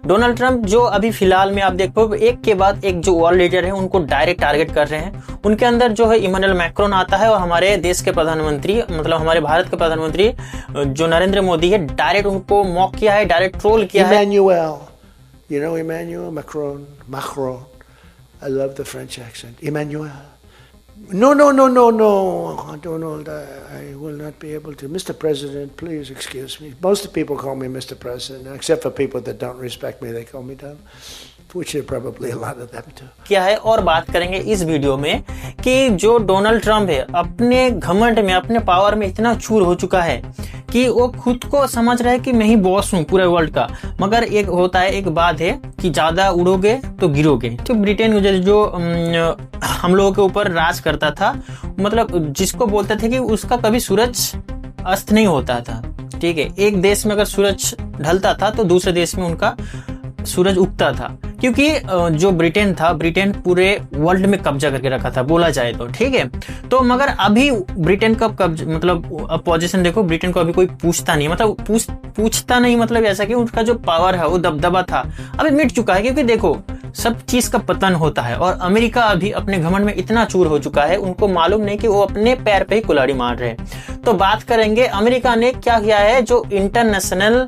Donald Trump जो अभी फिलहाल में आप देखो एक के बाद एक जो वर्ल्ड लीडर है उनको डायरेक्ट टारगेट कर रहे हैं। उनके अंदर जो है इमैनुअल मैक्रोन आता है और हमारे देश के प्रधानमंत्री मतलब हमारे भारत के प्रधानमंत्री जो नरेंद्र मोदी है डायरेक्ट उनको मॉक किया है, डायरेक्ट ट्रोल किया है। Emmanuel Macron. I love the French accent. Emmanuel. No, Donald, I will not be able to. Mr. President, please excuse me. Most of the people call me Mr. President, except for people that don't respect me, they call me Donald. Which are probably a lot of them too. क्या है और बात करेंगे इस video में कि जो Donald Trump है अपने घमंड में अपने पावर में इतना चूर हो चुका है कि वो खुद को समझ रहा है कि मैं ही बॉस हूँ पूरे वर्ल्ड का। मगर एक होता है, एक बात है कि ज्यादा उड़ोगे तो गिरोगे। तो ब्रिटेन जो हम लोगों के ऊपर राज करता था, मतलब जिसको बोलते थे कि उसका कभी सूरज अस्त नहीं होता था। ठीक है, एक देश में अगर सूरज ढलता था तो दूसरे देश में उनका सूरज उगता था, क्योंकि जो ब्रिटेन था, ब्रिटेन पूरे वर्ल्ड में कब्जा करके रखा था बोला जाए तो। ठीक है, तो मगर अभी ब्रिटेन का मतलब अपोजिशन देखो, ब्रिटेन को अभी कोई पूछता नहीं, मतलब पूछता नहीं मतलब ऐसा कि उनका जो पावर है वो दबदबा था अभी मिट चुका है, क्योंकि देखो सब चीज का पतन होता है। और अमेरिका अभी अपने घमंड में इतना चूर हो चुका है, उनको मालूम नहीं कि वो अपने पैर पे ही कुल्हाड़ी मार रहे हैं। तो बात करेंगे अमेरिका ने क्या किया है, जो इंटरनेशनल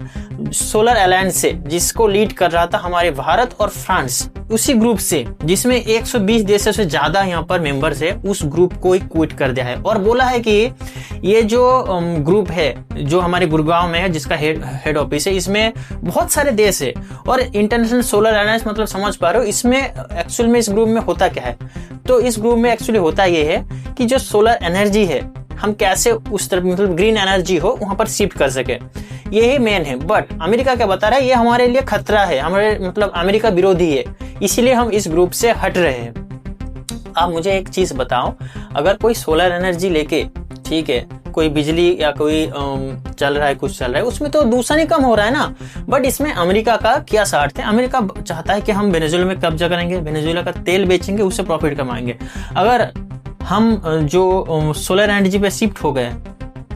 सोलर अलायंस से जिसको लीड कर रहा था हमारे भारत और फ्रांस, उसी ग्रुप से जिसमें 120 देशों से ज्यादा यहाँ पर मेंबर्स है, उस ग्रुप को ही क्विट कर दिया है और बोला है कि ये जो ग्रुप है जो हमारे गुड़गांव में है, जिसका हेड ऑफिस है, इसमें बहुत सारे देश है। और इंटरनेशनल सोलर अलायंस मतलब समझ पा रहे हो इसमें एक्चुअल में इस ग्रुप में होता क्या है। तो इस ग्रुप में एक्चुअली होता ये है कि जो सोलर एनर्जी है हम कैसे उस तरफ मतलब ग्रीन एनर्जी हो वहां पर शिफ्ट कर सके, यही मेन है। बट अमेरिका क्या बता रहा है, ये हमारे लिए खतरा है, हमारे मतलब अमेरिका विरोधी है, इसीलिए हम इस ग्रुप से हट रहे हैं। आप मुझे एक चीज बताओ, अगर कोई सोलर एनर्जी लेके, ठीक है, कोई बिजली या कोई चल रहा है, कुछ चल रहा है, उसमें तो दूसरा नहीं कम हो रहा है ना। बट इसमें अमेरिका का क्या स्वार्थ है, अमेरिका चाहता है कि हम वेनेजुएला में कब्जा करेंगे, वेनेजुएला का तेल बेचेंगे, उससे प्रॉफिट कमाएंगे। अगर हम जो सोलर एनर्जी पे शिफ्ट हो गए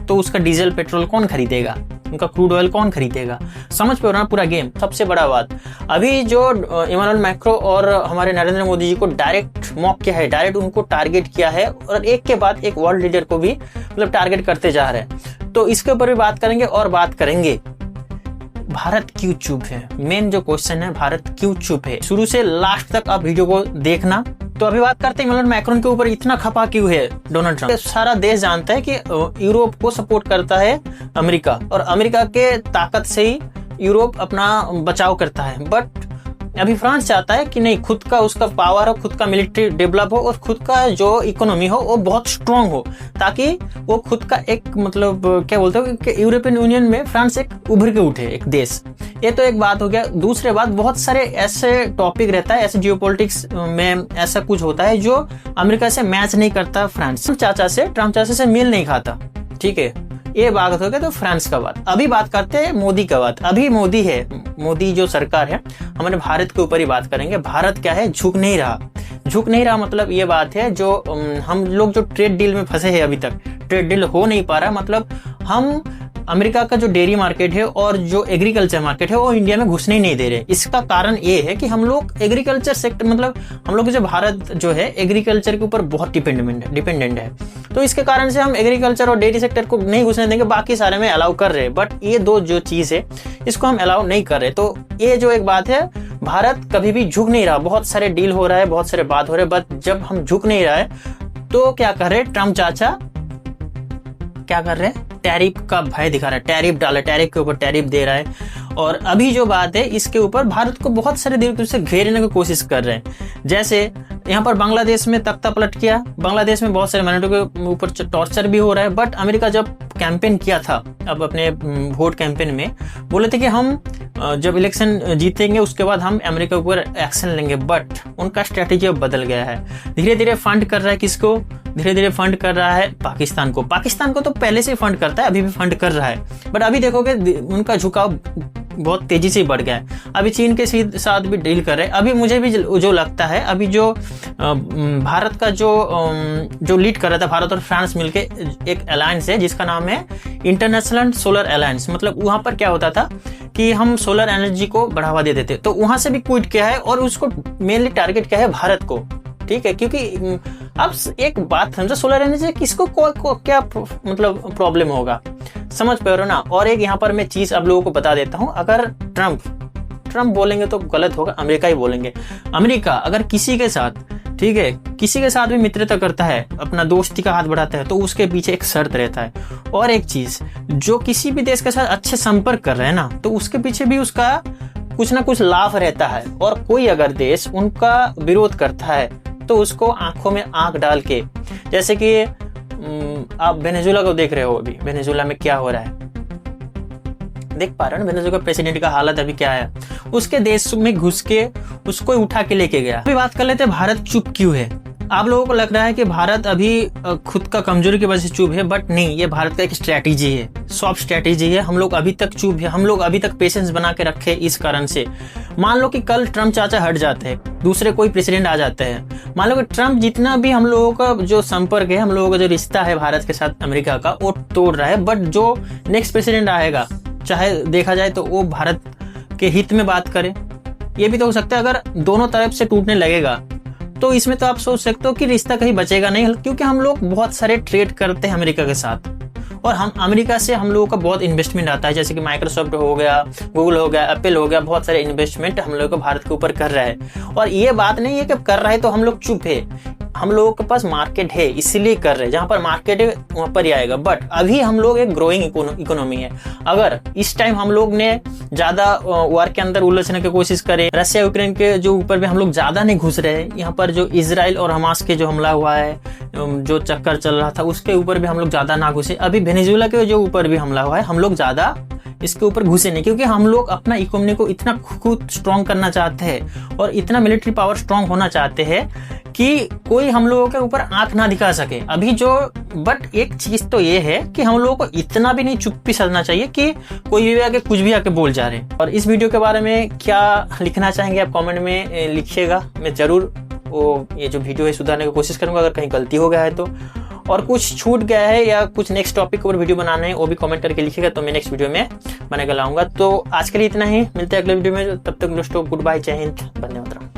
तो उसका डीजल पेट्रोल कौन खरीदेगा, उनका क्रूड ऑयल कौन खरीदेगा, समझ पे हो रहा है पूरा गेम। सबसे बड़ा बात, अभी जो इमैनुअल मैक्रो और हमारे नरेंद्र मोदी जी को डायरेक्ट मॉक किया है, डायरेक्ट उनको टारगेट किया है और एक के बाद एक वर्ल्ड लीडर को भी मतलब टारगेट करते जा रहे हैं। तो इसके ऊपर भी बात करेंगे और बात करेंगे भारत क्यों चुप है। मेन जो क्वेश्चन है, भारत क्यों चुप है, शुरू से लास्ट तक आप वीडियो को देखना। तो अभी बात करते हैं इमैनुअल मैक्रोन के ऊपर इतना खपा क्यों है डोनाल्ड ट्रंप। सारा देश जानता है कि यूरोप को सपोर्ट करता है अमेरिका, और अमेरिका के ताकत से ही यूरोप अपना बचाव करता है। बट अभी फ्रांस चाहता है कि नहीं, खुद का उसका पावर हो, खुद का मिलिट्री डेवलप हो और खुद का जो इकोनॉमी हो वो बहुत स्ट्रांग हो, ताकि वो खुद का एक मतलब क्या बोलते हो कि यूरोपियन यूनियन में फ्रांस एक उभर के उठे एक देश। ये तो एक बात हो गया। दूसरे बात, बहुत सारे ऐसे टॉपिक रहता है, ऐसे जियोपॉलिटिक्स में ऐसा कुछ होता है जो अमेरिका से मैच नहीं करता। फ्रांस ट्रम्प चाचा से मेल नहीं खाता, ठीक है, ये बात हो गया। तो फ्रांस का बात, अभी बात करते हैं मोदी का बात। अभी मोदी है, मोदी जो सरकार है, हमारे भारत के ऊपर ही बात करेंगे। भारत क्या है, झुक नहीं रहा मतलब ये बात है, जो हम लोग जो ट्रेड डील में फंसे हैं, अभी तक ट्रेड डील हो नहीं पा रहा। मतलब हम अमेरिका का जो डेयरी मार्केट है और जो एग्रीकल्चर मार्केट है वो इंडिया में घुसने ही नहीं दे रहे। इसका कारण ये है कि हम लोग एग्रीकल्चर सेक्टर मतलब हम लोग जो भारत जो है एग्रीकल्चर के ऊपर बहुत डिपेंडेंट है। तो इसके कारण से हम एग्रीकल्चर और डेयरी सेक्टर को नहीं घुसने देंगे, बाकी सारे में अलाउ कर रहे हैं। बट ये दो जो चीज है इसको हम अलाउ नहीं कर रहे। तो ये जो एक बात है, भारत कभी भी झुक नहीं रहा। बहुत सारे डील हो रहा है, बहुत सारे बात हो रहे हैं, बट जब हम झुक नहीं रहा है तो क्या कर रहे, ट्रम्प चाचा क्या कर रहे हैं, टैरिफ का भय दिखा रहा है, टैरिफ डाला, टैरिफ के ऊपर टैरिफ दे रहा है। और अभी जो बात है इसके ऊपर भारत को बहुत सारे देर से घेरने की कोशिश कर रहे हैं। जैसे यहाँ पर बांग्लादेश में तख्ता पलट किया, बांग्लादेश में बहुत सारे माइनॉरिटी के ऊपर टॉर्चर भी हो रहा है। बट अमेरिका जब कैंपेन किया था, अब अपने वोट कैंपेन में बोले थे कि हम जब इलेक्शन जीतेंगे उसके बाद हम अमेरिका के ऊपर एक्शन लेंगे। बट उनका स्ट्रेटेजी अब बदल गया है, धीरे धीरे फंड कर रहा है किसको, धीरे धीरे फंड कर रहा है पाकिस्तान को। पाकिस्तान को तो पहले से फंड करता है, अभी भी फंड कर रहा है। बट अभी देखोगे उनका झुकाव बहुत तेजी से बढ़ गया है। अभी चीन के साथ भी डील कर रहे हैं। अभी मुझे भी जो लगता है, अभी जो भारत का जो लीड कर रहा था, भारत और फ्रांस मिलके एक अलायंस है जिसका नाम है इंटरनेशनल सोलर अलायंस। मतलब वहां पर क्या होता था कि हम सोलर एनर्जी को बढ़ावा देते थे, तो वहां से भी क्विट किया है और उसको मेनली टारगेट किया है भारत को। ठीक है, क्योंकि अब एक बात समझो, सोलर एनर्जी किसको क्या मतलब प्रॉब्लम होगा, समझ पा रहे हो ना। और एक यहाँ पर मैं चीज अब लोगों को बता देता हूँ, अगर ट्रम्प बोलेंगे तो गलत होगा, अमेरिका ही बोलेंगे। अमेरिका अगर किसी के साथ, ठीक है, किसी के साथ भी मित्रता करता है, अपना दोस्ती का हाथ बढ़ाता है, तो उसके पीछे एक शर्त रहता है। और एक चीज, जो किसी भी देश के साथ अच्छे संपर्क कर रहे हैं ना, तो उसके पीछे भी उसका कुछ ना कुछ लाभ रहता है। और कोई अगर देश उनका विरोध करता है तो उसको आंखों में आंख डाल के, जैसे कि आप वेनेजुएला को देख रहे हो, अभी वेनेजुएला में क्या हो रहा है, देख पा रहे हो ना, वेनेजुएला प्रेसिडेंट का हालत अभी क्या है। उसके देश में घुस के उसको उठा के लेके गया। अभी बात कर लेते हैं भारत चुप क्यों है। आप लोगों को लग रहा है कि भारत अभी खुद का कमजोरी की वजह से चुप है, बट नहीं, ये भारत का एक स्ट्रैटेजी है, सॉफ्ट स्ट्रैटेजी है। हम लोग अभी तक चुप है, हम लोग अभी तक पेशेंस बना के रखे इस कारण से। मान लो कि कल ट्रम्प चाचा हट जाते हैं, दूसरे कोई प्रेसिडेंट आ जाते हैं, मान लो कि ट्रम्प जितना भी हम लोगों का जो संपर्क है, हम लोगों का जो रिश्ता है भारत के साथ अमेरिका का, वो तोड़ रहा है, बट जो नेक्स्ट प्रेसिडेंट आएगा, चाहे देखा जाए तो वो भारत के हित में बात करे। ये भी तो हो सकता है, अगर दोनों तरफ से टूटने लगेगा तो इसमें तो आप सोच सकते हो कि रिश्ता कहीं बचेगा नहीं, क्योंकि हम लोग बहुत सारे ट्रेड करते हैं अमेरिका के साथ, और हम अमेरिका से हम लोगों का बहुत इन्वेस्टमेंट आता है, जैसे कि माइक्रोसॉफ्ट हो गया, गूगल हो गया, एप्पल हो गया, बहुत सारे इन्वेस्टमेंट हम लोगों को भारत के ऊपर कर रहा है। और ये बात नहीं है कि कर रहा है तो हम लोग चुप है, हम लोगों के पास मार्केट है इसीलिए कर रहे हैं, जहां पर मार्केट है वहां पर ही आएगा। बट अभी हम लोग एक ग्रोइंग इकोनॉमी है। अगर इस टाइम हम लोग ने ज्यादा वार के अंदर उलझने की कोशिश करे, रशिया यूक्रेन के जो ऊपर भी हम लोग ज्यादा नहीं घुस रहे, यहाँ पर जो इजराइल और हमास के जो हमला हुआ है, जो चक्कर चल रहा था, उसके ऊपर भी हम लोग ज्यादा ना घुसे। अभी वेनेजुएला के जो ऊपर भी हमला हुआ है, हम लोग ज्यादा इसके ऊपर घुसे नहीं, क्योंकि हम लोग अपना इकोनॉमी को इतना खुद स्ट्रॉन्ग करना चाहते हैं और इतना मिलिट्री पावर स्ट्रॉन्ग होना चाहते हैं कि कोई हम लोगों के ऊपर आंख ना दिखा सके अभी जो। बट एक चीज तो ये है कि हम लोगों को इतना भी नहीं चुप्पी सजना चाहिए कि कोई भी आके कुछ भी आके बोल जा रहे। और इस वीडियो के बारे में क्या लिखना चाहेंगे आप कमेंट में लिखिएगा, मैं जरूर ये जो वीडियो है सुधारने की कोशिश करूंगा, अगर कहीं गलती हो गया है तो। और कुछ छूट गया है या कुछ नेक्स्ट टॉपिक के ऊपर वीडियो बनाना है, वो भी कमेंट करके लिखिएगा, तो मैं नेक्स्ट वीडियो में बना के लाऊंगा। तो आज के लिए इतना ही, मिलते हैं अगले वीडियो में, तब तक दोस्तों गुड बाय, जय हिंद, वंदे मातरम।